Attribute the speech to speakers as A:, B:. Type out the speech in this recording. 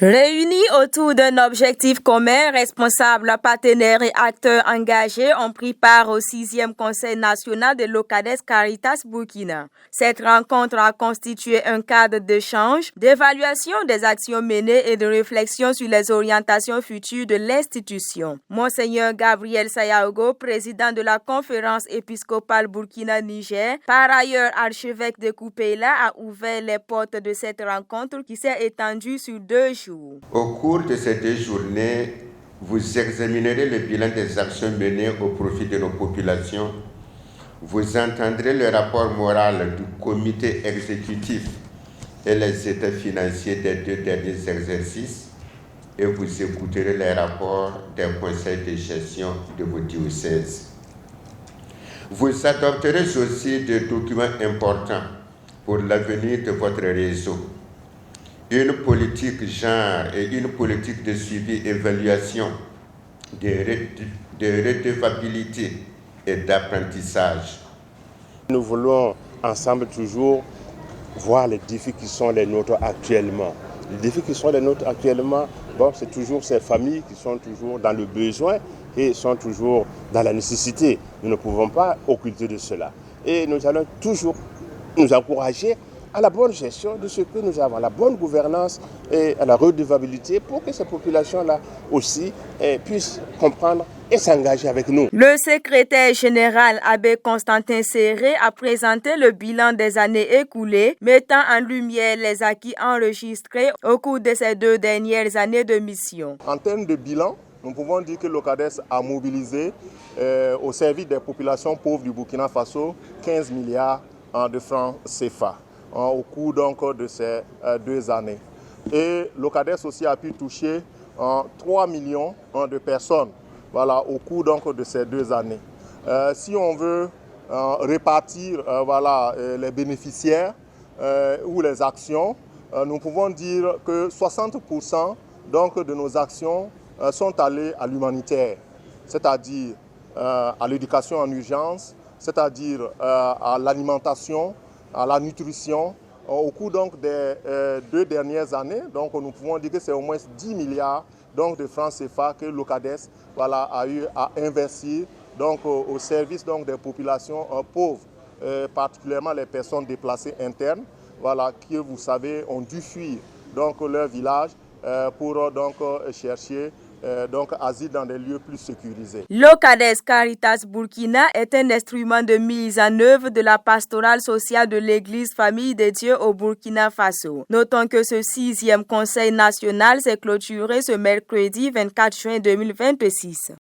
A: Réunis autour d'un objectif commun, responsables, partenaires et acteurs engagés ont pris part au 6e Conseil national de l'OCADES Caritas Burkina. Cette rencontre a constitué un cadre d'échange, d'évaluation des actions menées et de réflexion sur les orientations futures de l'institution. Monseigneur Gabriel Sayaogo, président de la conférence épiscopale Burkina-Niger, par ailleurs archevêque de Koupeila, a ouvert les portes de cette rencontre qui s'est étendue sur 2 jours.
B: Au cours de ces 2 journées, vous examinerez le bilan des actions menées au profit de nos populations. Vous entendrez le rapport moral du comité exécutif et les états financiers des 2 derniers exercices et vous écouterez les rapports des conseils de gestion de vos diocèses. Vous adopterez aussi des documents importants pour l'avenir de votre réseau. Une politique genre et une politique de suivi et évaluation, de redevabilité et d'apprentissage.
C: Nous voulons ensemble toujours voir les défis qui sont les nôtres actuellement. Les défis qui sont les nôtres actuellement, c'est toujours ces familles qui sont toujours dans le besoin et sont toujours dans la nécessité. Nous ne pouvons pas occulter de cela. Et nous allons toujours nous encourager à la bonne gestion de ce que nous avons, à la bonne gouvernance et à la redevabilité pour que ces populations-là aussi puissent comprendre et s'engager avec nous.
A: Le secrétaire général Abbé Constantin Serré a présenté le bilan des années écoulées, mettant en lumière les acquis enregistrés au cours de ces 2 dernières années de mission.
D: En termes de bilan, nous pouvons dire que l'OCADES a mobilisé au service des populations pauvres du Burkina Faso 15 milliards de francs CFA. Au cours donc de ces 2 années. Et l'OCADES aussi a pu toucher 3 millions de personnes au cours donc de ces 2 années. Si on veut répartir les bénéficiaires ou les actions, nous pouvons dire que 60% donc de nos actions sont allées à l'humanitaire, c'est-à-dire à l'éducation en urgence, c'est-à-dire à l'alimentation, à la nutrition. Au cours donc des 2 dernières années, donc nous pouvons dire que c'est au moins 10 milliards donc, de francs CFA que l'OCADES a eu à investir donc, au service donc, des populations pauvres, particulièrement les personnes déplacées internes, qui, vous savez, ont dû fuir donc, leur village pour donc, chercher asile dans des lieux plus sécurisés.
A: L'OCADES Caritas Burkina est un instrument de mise en œuvre de la pastorale sociale de l'Église Famille de Dieu au Burkina Faso. Notons que ce 6e Conseil national s'est clôturé ce mercredi 24 juin 2026.